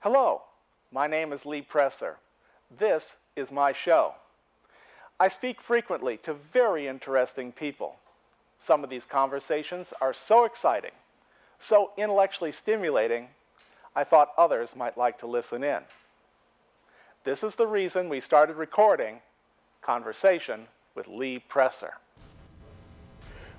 Hello, my name is Lee Presser. This is my show. I speak frequently to very interesting people. Some of these conversations are so exciting, so intellectually stimulating, I thought others might like to listen in. This is the reason we started recording Conversation with Lee Presser.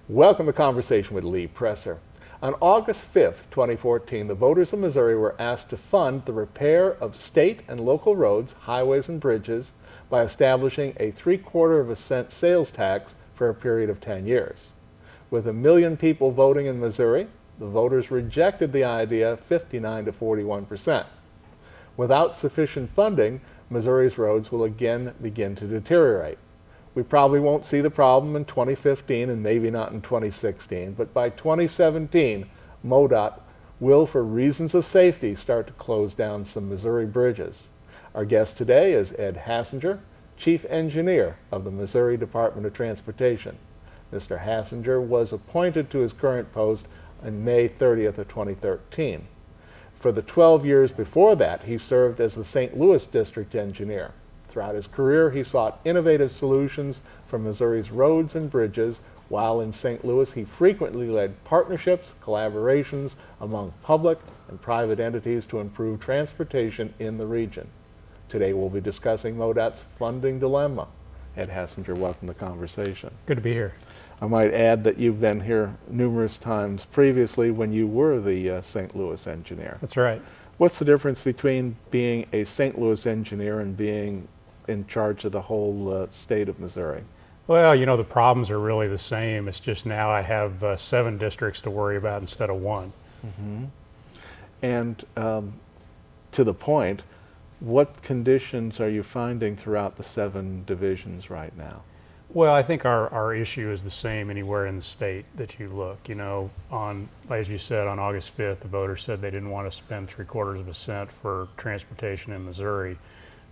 Welcome to Conversation with Lee Presser. On August 5th, 2014, the voters of Missouri were asked to fund the repair of state and local roads, highways, and bridges by establishing a 3/4 cent sales tax for a period of 10 years. With 1 million people voting in Missouri, the voters rejected the idea 59 to 41%. Without sufficient funding, Missouri's roads will again begin to deteriorate. We probably won't see the problem in 2015 and maybe not in 2016, but by 2017, MoDOT will, for reasons of safety, start to close down some Missouri bridges. Our guest today is Ed Hassinger, Chief Engineer of the Missouri Department of Transportation. Mr. Hassinger was appointed to his current post on May 30th of 2013. For the 12 years before that, he served as the St. Louis District Engineer. Throughout his career, he sought innovative solutions for Missouri's roads and bridges. While in St. Louis, he frequently led partnerships, collaborations among public and private entities to improve transportation in the region. Today, we'll be discussing MoDOT's funding dilemma. Ed Hassinger, welcome to Conversation. Good to be here. I might add that you've been here numerous times previously when you were the St. Louis engineer. That's right. What's the difference between being a St. Louis engineer and being in charge of the whole state of Missouri? Well, you know, the problems are really the same. It's just now I have 7 districts to worry about instead of 1. Mm-hmm. And to the point, what conditions are you finding throughout the 7 divisions right now? Well, I think our issue is the same anywhere in the state that you look. You know, as you said, on August 5th, the voters said they didn't want to spend 3/4 cent for transportation in Missouri.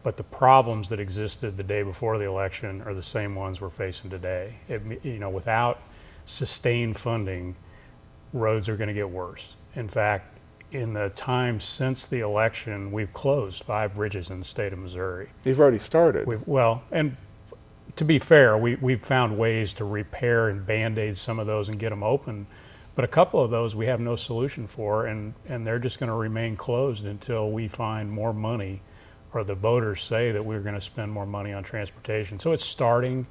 But the problems that existed the day before the election are the same ones we're facing today. Without sustained funding, roads are going to get worse. In fact, in the time since the election, we've closed 5 bridges in the state of Missouri. You've already started. And to be fair, we've found ways to repair and band-aid some of those and get them open. But a couple of those we have no solution for, and they're just going to remain closed until we find more money, or the voters say that we're going to spend more money on transportation. So it's starting,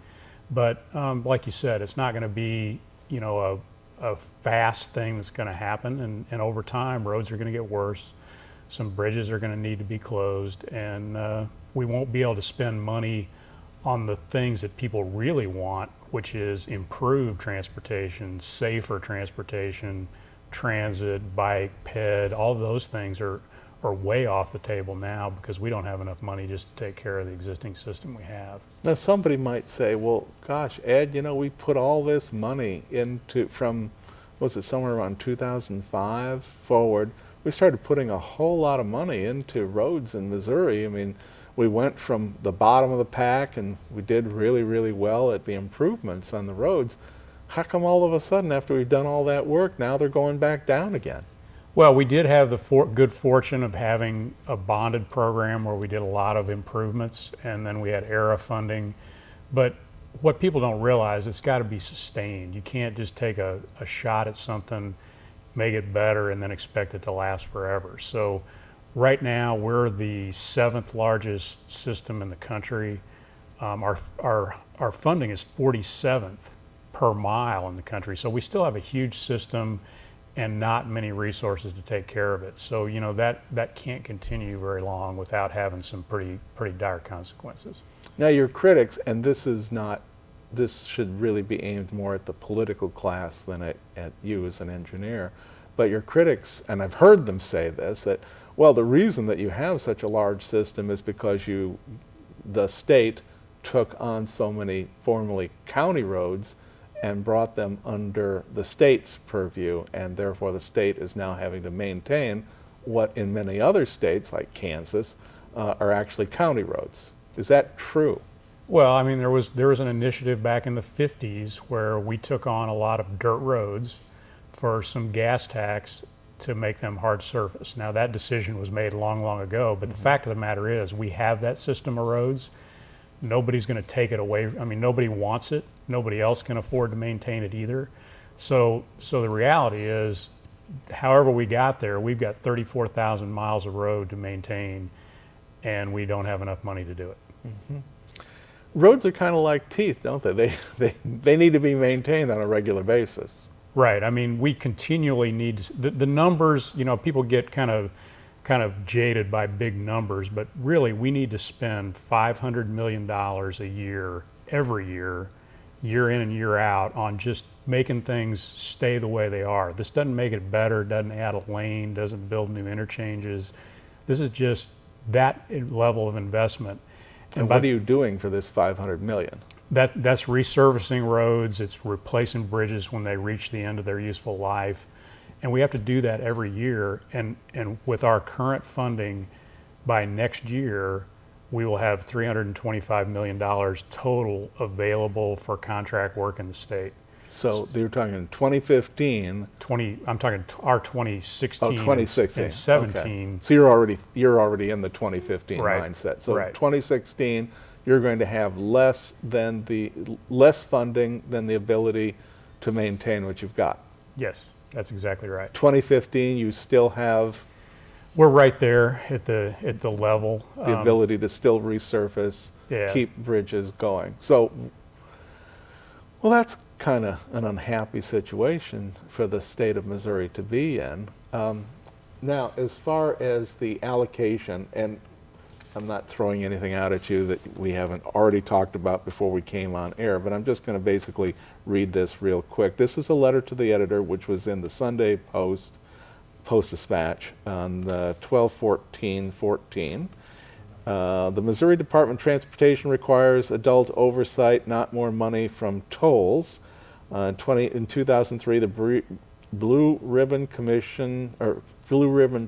but like you said, it's not going to be, a fast thing that's going to happen. And over time, roads are going to get worse. Some bridges are going to need to be closed, and we won't be able to spend money on the things that people really want, which is improved transportation, safer transportation, transit, bike, ped. All of those things are way off the table now because we don't have enough money just to take care of the existing system we have. Now somebody might say, well, gosh, Ed, we put all this money into, was it somewhere around 2005 forward, we started putting a whole lot of money into roads in Missouri. I mean, we went from the bottom of the pack and we did really, really well at the improvements on the roads. How come all of a sudden, after we've done all that work, now they're going back down again? Well, we did have the good fortune of having a bonded program where we did a lot of improvements, and then we had ERA funding. But what people don't realize, it's got to be sustained. You can't just take a shot at something, make it better, and then expect it to last forever. So right now, we're the 7th largest system in the country. Our funding is 47th per mile in the country. So we still have a huge system and not many resources to take care of it. So that can't continue very long without having some pretty dire consequences. Now your critics, and this should really be aimed more at the political class than at you as an engineer, but your critics, and I've heard them say this, that, well, the reason that you have such a large system is because the state took on so many formerly county roads and brought them under the state's purview, and therefore the state is now having to maintain what in many other states, like Kansas, are actually county roads. Is that true? Well, I mean, there was an initiative back in the 50s where we took on a lot of dirt roads for some gas tax to make them hard surface. Now that decision was made long ago, but the fact of the matter is we have that system of roads. Nobody's going to take it away. I mean, nobody wants it. Nobody else can afford to maintain it either. So the reality is, however we got there, we've got 34,000 miles of road to maintain, and we don't have enough money to do it. Mm-hmm. Roads are kind of like teeth, don't they? They need to be maintained on a regular basis. Right. I mean, we continually need the numbers. You know, people get kind of jaded by big numbers, but really, we need to spend $500 million a year, every year, year in and year out, on just making things stay the way they are. This doesn't make it better, doesn't add a lane, doesn't build new interchanges. This is just that level of investment. And what are you doing for this $500 million? That's resurfacing roads, it's replacing bridges when they reach the end of their useful life. And we have to do that every year. And with our current funding, by next year, we will have $325 million total available for contract work in the state. So you're talking 2015. I'm talking our 2016. Oh, 2016. And 17. Okay. So you're already in the 2015 mindset. So 2016, you're going to have less funding than the ability to maintain what you've got. Yes, that's exactly right. 2015, you still have. We're right there at the level. The ability to still resurface, keep bridges going. So, well, that's kind of an unhappy situation for the state of Missouri to be in. Now, as far as the allocation, and I'm not throwing anything out at you that we haven't already talked about before we came on air, but I'm just going to basically read this real quick. This is a letter to the editor, which was in the Sunday Post-Dispatch on 12/14/14. The Missouri Department of Transportation requires adult oversight, not more money from tolls. In 2003, the Blue Ribbon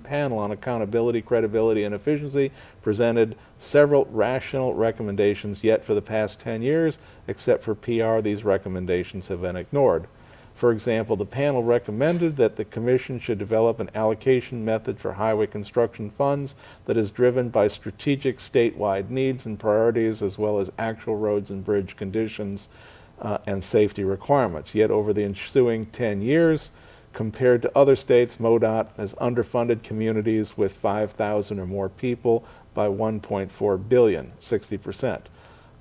Panel on Accountability, Credibility, and Efficiency presented several rational recommendations, yet for the past 10 years, except for PR, these recommendations have been ignored. For example, the panel recommended that the Commission should develop an allocation method for highway construction funds that is driven by strategic statewide needs and priorities, as well as actual roads and bridge conditions and safety requirements. Yet over the ensuing 10 years, compared to other states, MoDOT has underfunded communities with 5,000 or more people by $1.4 billion, 60%.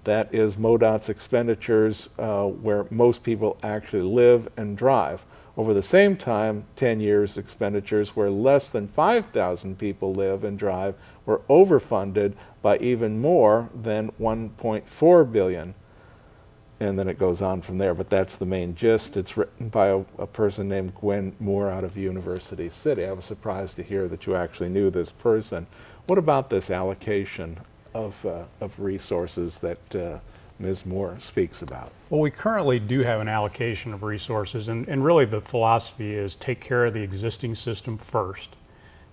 That is MoDOT's expenditures where most people actually live and drive. Over the same time, 10 years expenditures where less than 5,000 people live and drive were overfunded by even more than $1.4 billion. And then it goes on from there, but that's the main gist. It's written by a person named Gwen Moore out of University City. I was surprised to hear that you actually knew this person. What about this allocation of resources that Ms. Moore speaks about? Well, we currently do have an allocation of resources, and really the philosophy is take care of the existing system first.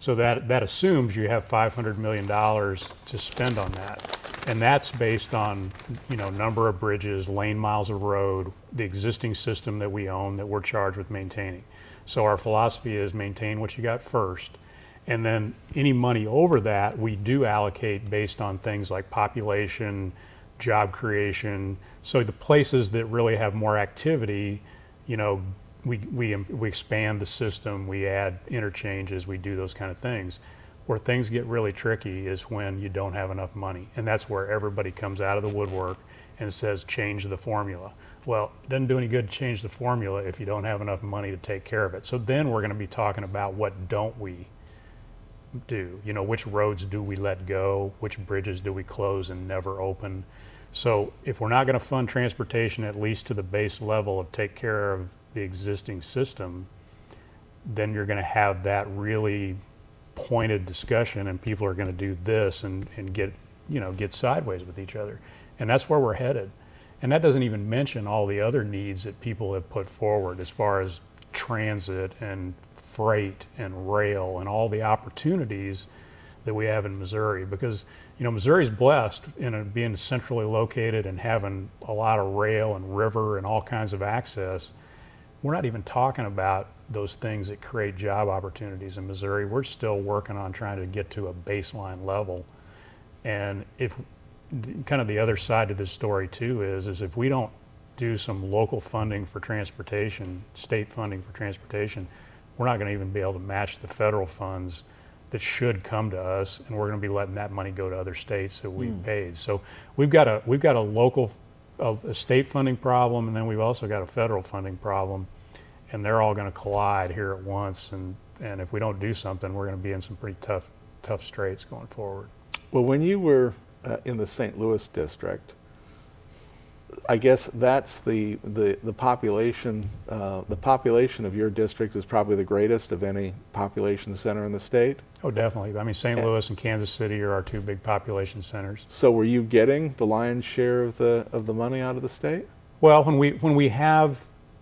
So that assumes you have $500 million to spend on that. And that's based on, number of bridges, lane miles of road, the existing system that we own that we're charged with maintaining. So our philosophy is maintain what you got first. And then any money over that, we do allocate based on things like population, job creation. So the places that really have more activity, we expand the system, we add interchanges, we do those kind of things. Where things get really tricky is when you don't have enough money. And that's where everybody comes out of the woodwork and says, change the formula. Well, it doesn't do any good to change the formula if you don't have enough money to take care of it. So then we're going to be talking about what don't we do? Which roads do we let go? Which bridges do we close and never open? So if we're not going to fund transportation at least to the base level of take care of the existing system, then you're going to have that really pointed discussion, and people are going to do this and get sideways with each other. And that's where we're headed. And that doesn't even mention all the other needs that people have put forward as far as transit and freight and rail and all the opportunities that we have in Missouri. Because Missouri's blessed in being centrally located and having a lot of rail and river and all kinds of access. We're not even talking about those things that create job opportunities in Missouri. We're still working on trying to get to a baseline level. And if kind of the other side to this story too is if we don't do some local funding for transportation, state funding for transportation, we're not going to even be able to match the federal funds that should come to us, and we're going to be letting that money go to other states that we've paid. So we've got a local, a state funding problem, and then we've also got a federal funding problem, and they're all going to collide here at once. And if we don't do something, we're going to be in some pretty tough straits going forward. Well, when you were in the St. Louis district, I guess that's the population. The population of your district is probably the greatest of any population center in the state. Oh, definitely. I mean, St. Louis and Kansas City are our two big population centers. So, were you getting the lion's share of the money out of the state? Well, when we have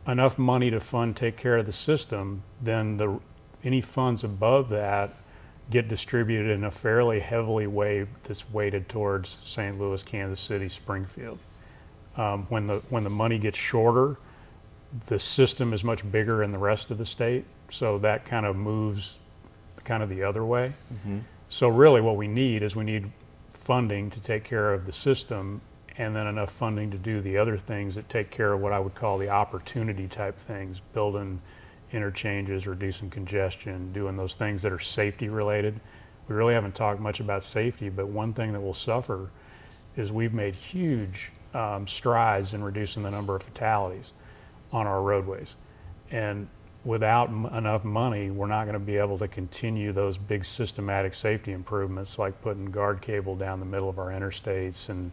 enough money to take care of the system, then any funds above that get distributed in a fairly heavily way that's weighted towards St. Louis, Kansas City, Springfield. When the money gets shorter, the system is much bigger in the rest of the state, so that kind of moves kind of the other way. Mm-hmm. So really what we need funding to take care of the system, and then enough funding to do the other things that take care of what I would call the opportunity type things, building interchanges, reducing congestion, doing those things that are safety related. We really haven't talked much about safety, but one thing that will suffer is we've made huge strides in reducing the number of fatalities on our roadways. And without enough money, we're not going to be able to continue those big systematic safety improvements like putting guard cable down the middle of our interstates and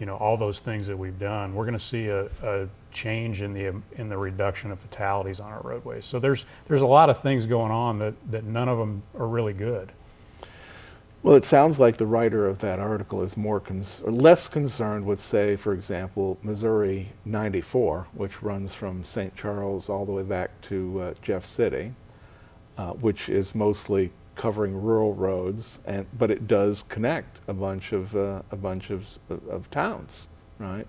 all those things that we've done. We're going to see a change in the reduction of fatalities on our roadways. So there's a lot of things going on that none of them are really good. Well, it sounds like the writer of that article is or less concerned with, say, for example, Missouri 94, which runs from St. Charles all the way back to Jeff City, which is mostly covering rural roads, but it does connect a bunch of towns, right?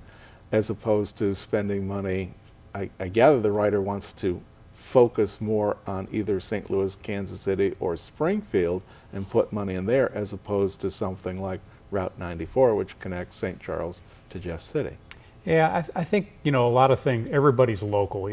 As opposed to spending money. I gather the writer wants to focus more on either St. Louis, Kansas City, or Springfield and put money in there, as opposed to something like Route 94, which connects St. Charles to Jeff City. Yeah, I think a lot of things. Everybody's local.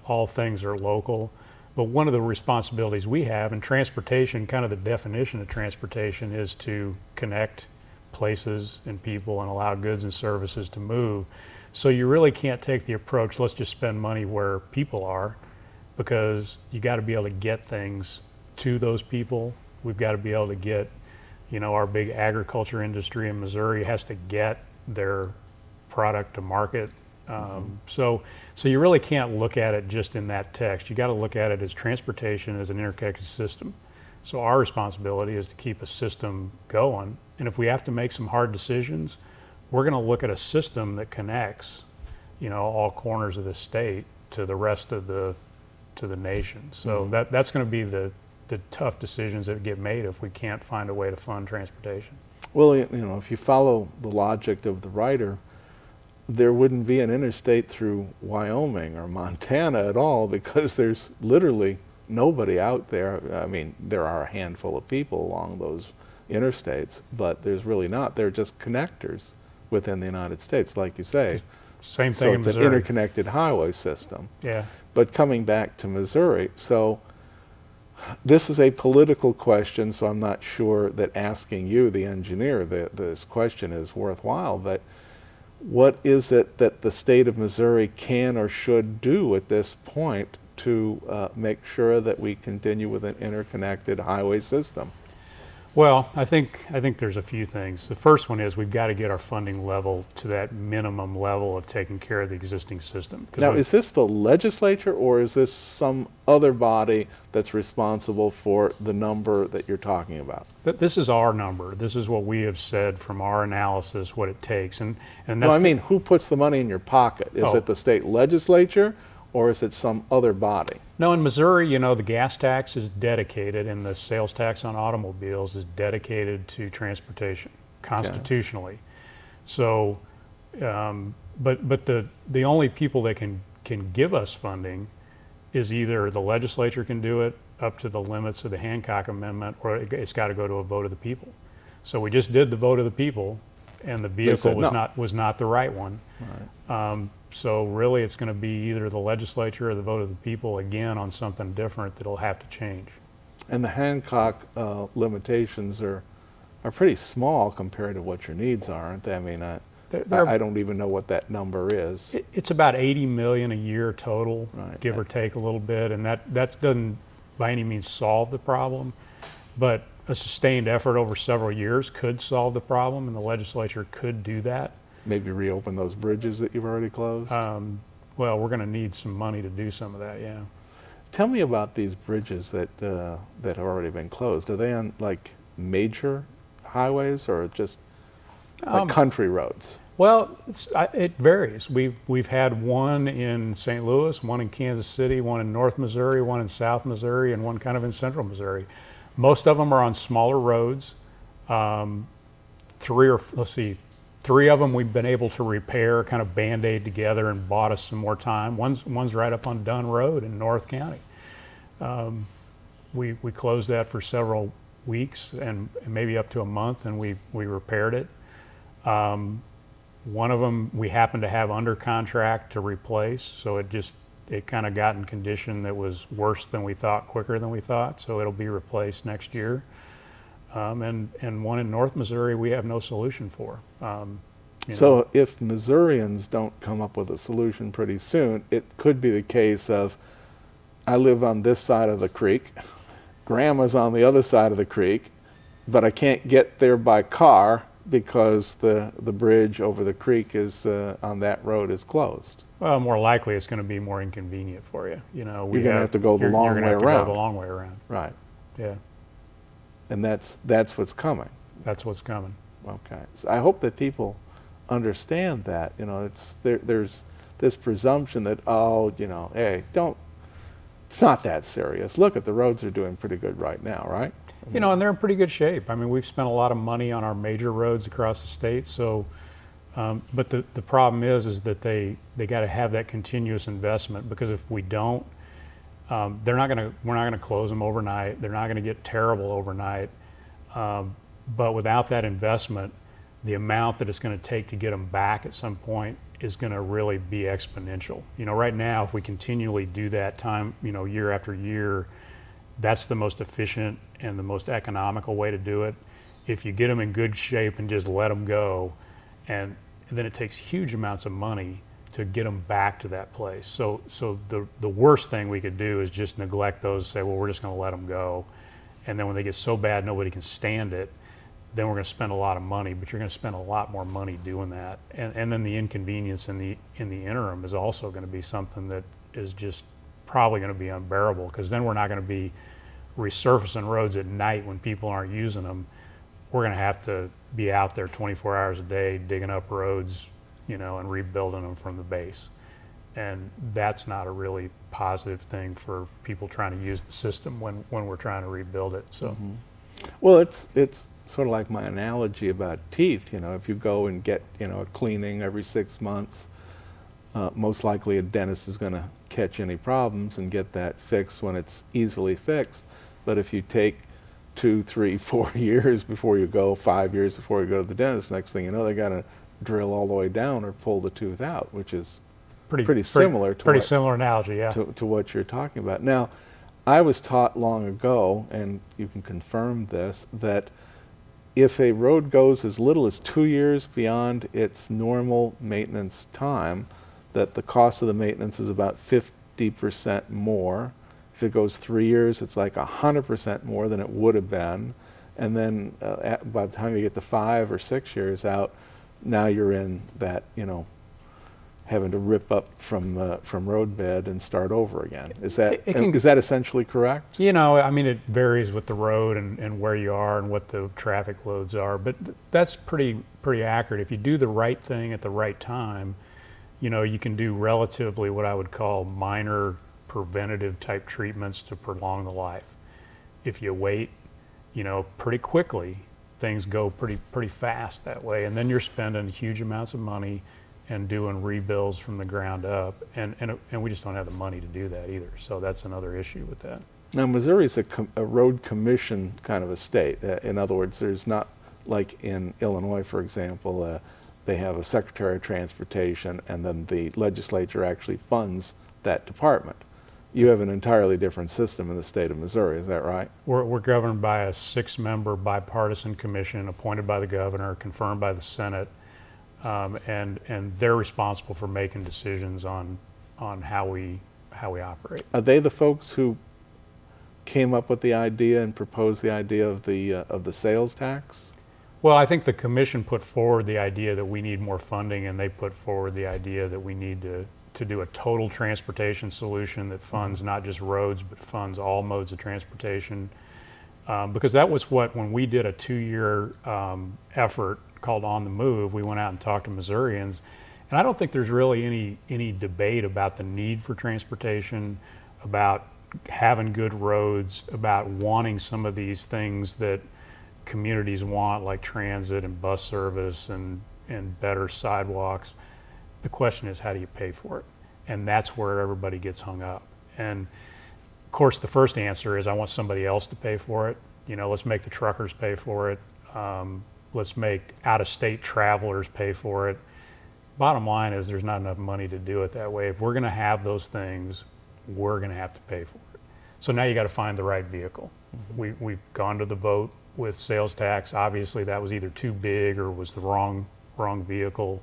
All things are local. But one of the responsibilities we have in transportation, kind of the definition of transportation, is to connect places and people and allow goods and services to move. So you really can't take the approach, let's just spend money where people are, because you got to be able to get things to those people. We've got to be able to get, our big agriculture industry in Missouri has to get their product to market. So you really can't look at it just in that text. You got to look at it as transportation as an interconnected system. So our responsibility is to keep a system going. And if we have to make some hard decisions, we're going to look at a system that connects, all corners of the state to the rest of the nation. So that's going to be the tough decisions that get made if we can't find a way to fund transportation. Well, if you follow the logic of the writer, there wouldn't be an interstate through Wyoming or Montana at all, because there's literally nobody out there. I mean, there are a handful of people along those interstates, but there's really not. They're just connectors within the United States, like you say. Same thing in Missouri. So it's an interconnected highway system. Yeah. But coming back to Missouri, so this is a political question, so I'm not sure that asking you, the engineer, this question is worthwhile, but what is it that the state of Missouri can or should do at this point to make sure that we continue with an interconnected highway system? Well, I think there's a few things. The first one is we've got to get our funding level to that minimum level of taking care of the existing system. Now, is this the legislature, or is this some other body that's responsible for the number that you're talking about? This is our number. This is what we have said from our analysis, what it takes. And that's well, I mean, who puts the money in your pocket? Is it the state legislature, or is it some other body? No, in Missouri, the gas tax is dedicated, and the sales tax on automobiles is dedicated to transportation constitutionally. Okay. So, but the only people that can give us funding is either the legislature can do it up to the limits of the Hancock Amendment, or it's got to go to a vote of the people. So we just did the vote of the people, and the vehicle was not the right one. Right. So really, it's going to be either the legislature or the vote of the people again on something different that'll have to change. And the Hancock limitations are pretty small compared to what your needs are, aren't they? I mean, I don't even know what that number is. It's about 80 million a year total, Right. give or take a little bit, and that doesn't by any means solve the problem, but a sustained effort over several years could solve the problem, and the legislature could do that. Maybe reopen those bridges that you've already closed? Well, we're going to need some money to do some of that, yeah. Tell me about these bridges that have already been closed. Are they on like major highways or just like country roads? Well, it varies. We've had one in St. Louis, one in Kansas City, one in North Missouri, one in South Missouri, and one kind of in Central Missouri. Most of them are on smaller roads. Three of them we've been able to repair, kind of Band-Aid together, and bought us some more time. One's right up on Dunn Road in North County. We closed that for several weeks and maybe up to a month, and we repaired it. One of them we happened to have under contract to replace, so it kind of got in condition that was worse than we thought, quicker than we thought, so it'll be replaced next year. And one in North Missouri we have no solution for. So if Missourians don't come up with a solution pretty soon, it could be the case of, I live on this side of the creek, Grandma's on the other side of the creek, but I can't get there by car because the bridge over the creek is on that road is closed. Well, more likely it's going to be more inconvenient for you. You know, you're going to have to go the long way around. You're going to have to go the long way around. Right. Yeah. And that's what's coming. That's what's coming. Okay. So I hope that people understand that. You know, there's this presumption that, hey, it's not that serious. Look, the roads are doing pretty good right now, right? You know, and they're in pretty good shape. I mean, we've spent a lot of money on our major roads across the state. So, but the problem is that they got to have that continuous investment, because if we don't, we're not going to close them overnight. They're not going to get terrible overnight. But without that investment, the amount that it's going to take to get them back at some point is going to really be exponential. You know, right now, if we continually do that year after year, that's the most efficient and the most economical way to do it. If you get them in good shape and just let them go, and then it takes huge amounts of money to get them back to that place. So the worst thing we could do is just neglect those, say, well, we're just going to let them go. And then when they get so bad nobody can stand it, then we're going to spend a lot of money, but you're going to spend a lot more money doing that. And then the inconvenience in the interim is also going to be something that is just probably going to be unbearable, because then we're not going to be resurfacing roads at night when people aren't using them. We're going to have to be out there 24 hours a day digging up roads, and rebuilding them from the base. And that's not a really positive thing for people trying to use the system when we're trying to rebuild it. So, Well, it's sort of like my analogy about teeth. If you go and get a cleaning every 6 months, most likely a dentist is going to catch any problems and get that fixed when it's easily fixed. But if you take 2, 3, 4 years before you go, 5 years before you go to the dentist, next thing you know, they got to drill all the way down or pull the tooth out, which is pretty similar to similar analogy, yeah, to what you're talking about. Now, I was taught long ago, and you can confirm this, that if a road goes as little as 2 years beyond its normal maintenance time, that the cost of the maintenance is about 50% more. If it goes 3 years, it's like 100% more than it would have been. And then by the time you get to 5 or 6 years out, now you're in that, having to rip up from roadbed and start over again. Is that essentially correct? I mean, it varies with the road and where you are and what the traffic loads are, but that's pretty accurate. If you do the right thing at the right time, you can do relatively what I would call minor preventative type treatments to prolong the life. If you wait, pretty quickly, things go pretty fast that way, and then you're spending huge amounts of money and doing rebuilds from the ground up, and we just don't have the money to do that either. So that's another issue with that. Now, Missouri's a road commission kind of a state. In other words, there's not like in Illinois, for example, they have a Secretary of Transportation, and then the legislature actually funds that department. You have an entirely different system in the state of Missouri, is that right? We're governed by a 6-member bipartisan commission appointed by the governor, confirmed by the Senate, and they're responsible for making decisions on how we operate. Are they the folks who came up with the idea and proposed the idea of the sales tax? Well, I think the commission put forward the idea that we need more funding, and they put forward the idea that we need to do a total transportation solution that funds not just roads, but funds all modes of transportation. Because that was when we did a 2-year effort called On the Move, we went out and talked to Missourians, and I don't think there's really any debate about the need for transportation, about having good roads, about wanting some of these things that communities want, like transit and bus service and better sidewalks. The question is, how do you pay for it? And that's where everybody gets hung up. And of course, the first answer is I want somebody else to pay for it. Let's make the truckers pay for it. Let's make out-of-state travelers pay for it. Bottom line is there's not enough money to do it that way. If we're going to have those things, we're going to have to pay for it. So now you got to find the right vehicle. Mm-hmm. We've gone to the vote with sales tax. Obviously, that was either too big or was the wrong vehicle.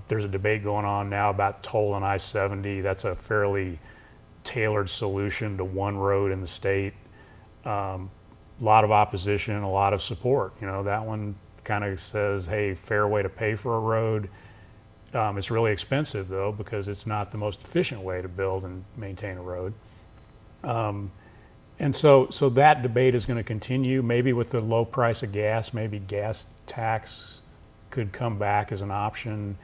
There's a debate going on now about toll on I-70. That's a fairly tailored solution to one road in the state. A lot of opposition, a lot of support. That one kind of says, hey, fair way to pay for a road. It's really expensive, though, because it's not the most efficient way to build and maintain a road. And so that debate is going to continue. Maybe with the low price of gas, maybe gas tax could come back as an option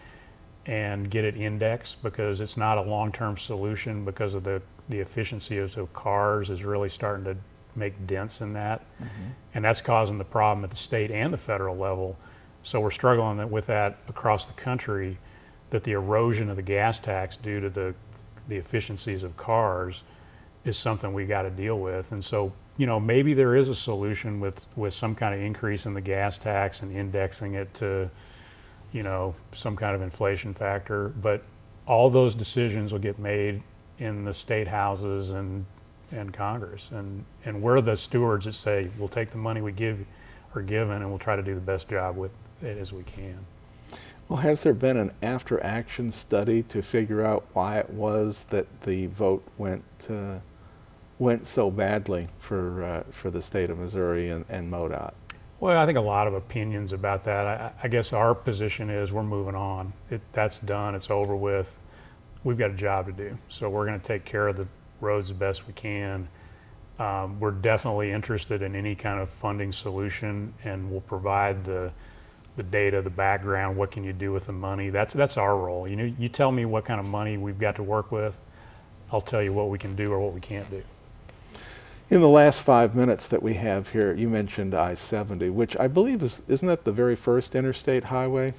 and get it indexed, because it's not a long-term solution, because of the efficiency of cars is really starting to make dents in that. Mm-hmm. And that's causing the problem at the state and the federal level. So we're struggling with that across the country, that the erosion of the gas tax due to the efficiencies of cars is something we got to deal with. And so, maybe there is a solution with some kind of increase in the gas tax and indexing it to, some kind of inflation factor. But all those decisions will get made in the state houses and Congress. And we're the stewards that say, we'll take the money we are given and we'll try to do the best job with it as we can. Well, has there been an after-action study to figure out why it was that the vote went so badly for the state of Missouri and MoDOT? Well, I think a lot of opinions about that. I guess our position is we're moving on. That's done. It's over with. We've got a job to do. So we're going to take care of the roads the best we can. We're definitely interested in any kind of funding solution, and we'll provide the data, the background, what can you do with the money. That's our role. You tell me what kind of money we've got to work with, I'll tell you what we can do or what we can't do. In the last 5 minutes that we have here, you mentioned I-70, which I believe isn't that the very first interstate highway?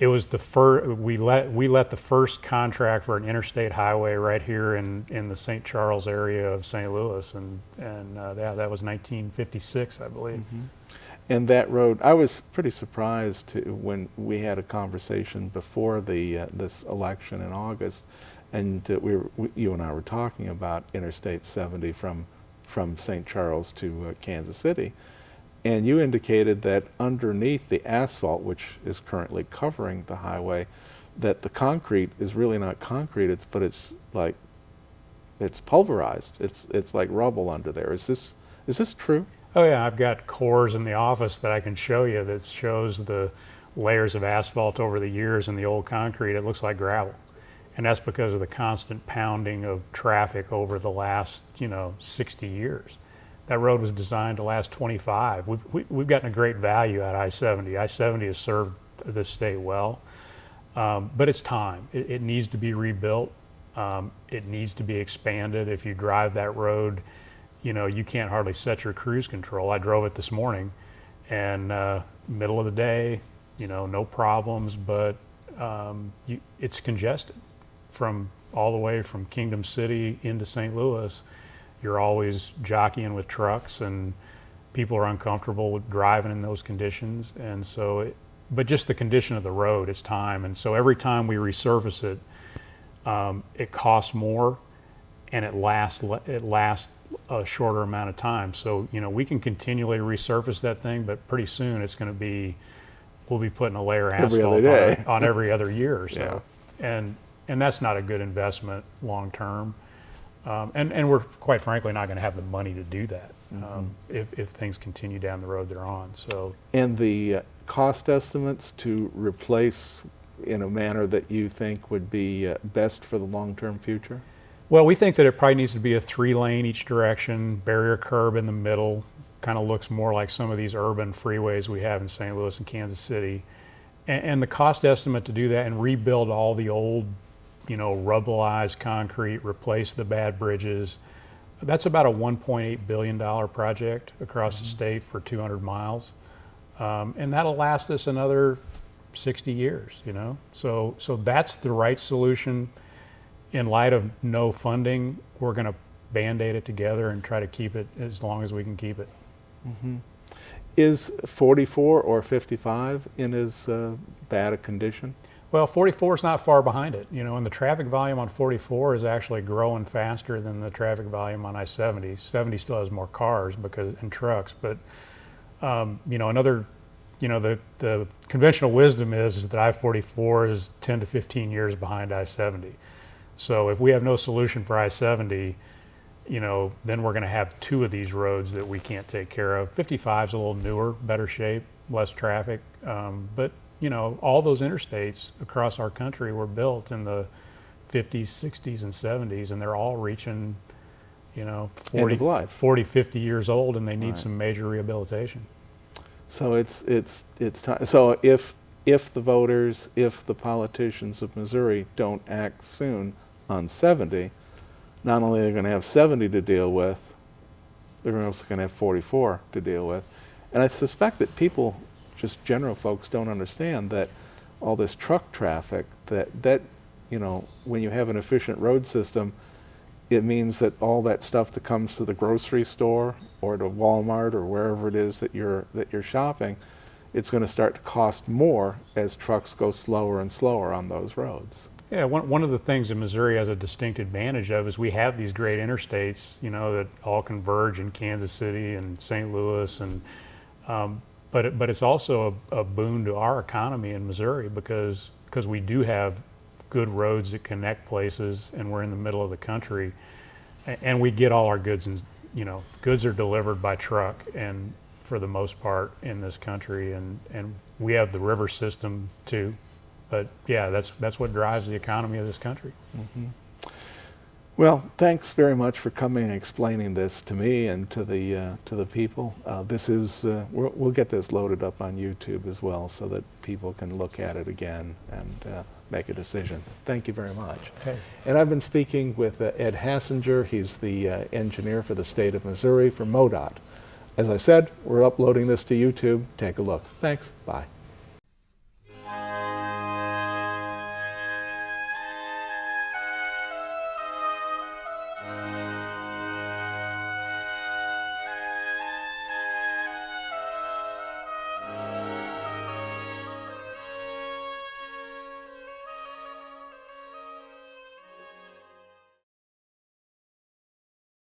It was the first. We let the first contract for an interstate highway right here in the St. Charles area of St. Louis, and that was 1956, I believe. Mm-hmm. And that road, I was pretty surprised when we had a conversation before this election in August, and you and I were talking about Interstate 70 from St. Charles to Kansas City, and you indicated that underneath the asphalt, which is currently covering the highway, that the concrete is really not concrete, but it's pulverized. It's like rubble under there. Is this true? Oh yeah, I've got cores in the office that I can show you that shows the layers of asphalt over the years, and the old concrete, it looks like gravel. And that's because of the constant pounding of traffic over the last, 60 years. That road was designed to last 25. We've gotten a great value out of I-70. I-70 has served this state well, but it's time. It needs to be rebuilt. It needs to be expanded. If you drive that road, you can't hardly set your cruise control. I drove it this morning, and middle of the day, no problems, but it's congested from all the way from Kingdom City into St. Louis. You're always jockeying with trucks, and people are uncomfortable with driving in those conditions. And so, but just the condition of the road, it's time. And so every time we resurface it, it costs more, and it lasts a shorter amount of time. So, we can continually resurface that thing, but pretty soon it's going to be, we'll be putting a layer of asphalt on every other year or so. Yeah. And that's not a good investment long term. And we're quite frankly not going to have the money to do that if things continue down the road they're on. So. And the cost estimates to replace in a manner that you think would be best for the long-term future? Well, we think that it probably needs to be a 3-lane each direction, barrier curb in the middle. Kind of looks more like some of these urban freeways we have in St. Louis and Kansas City. And the cost estimate to do that and rebuild all the old, rubblized concrete, replace the bad bridges, that's about a $1.8 billion project across the state for 200 miles. And that'll last us another 60 years, So that's the right solution. In light of no funding, we're going to Band-Aid it together and try to keep it as long as we can keep it. Mm-hmm. Is 44 or 55 in as bad a condition? Well, 44 is not far behind it, and the traffic volume on 44 is actually growing faster than the traffic volume on I-70. 70 still has more cars and trucks, but the conventional wisdom is that I-44 is 10 to 15 years behind I-70. So if we have no solution for I-70, then we're going to have 2 of these roads that we can't take care of. 55 is a little newer, better shape, less traffic. But, all those interstates across our country were built in the 50s, 60s, and 70s, and they're all reaching, 40, 50 years old, and they need some major rehabilitation. So it's time. So if the voters, if the politicians of Missouri don't act soon on 70, not only are they going to have 70 to deal with, they're also going to have 44 to deal with. And I suspect that people, just general folks, don't understand that all this truck traffic, that when you have an efficient road system, it means that all that stuff that comes to the grocery store or to Walmart or wherever it is that you're shopping, it's going to start to cost more as trucks go slower and slower on those roads. Yeah, one of the things that Missouri has a distinct advantage of is we have these great interstates, that all converge in Kansas City and St. Louis, and but it's also a boon to our economy in Missouri because we do have good roads that connect places, and we're in the middle of the country, and we get all our goods, and goods are delivered by truck, and for the most part in this country, and we have the river system too. But yeah, that's what drives the economy of this country. Mm-hmm. Well, thanks very much for coming and explaining this to me and to the people. This is we'll get this loaded up on YouTube as well, so that people can look at it again and make a decision. Thank you very much. Okay. And I've been speaking with Ed Hassinger. He's the engineer for the state of Missouri for MoDOT. As I said, we're uploading this to YouTube. Take a look. Thanks. Bye.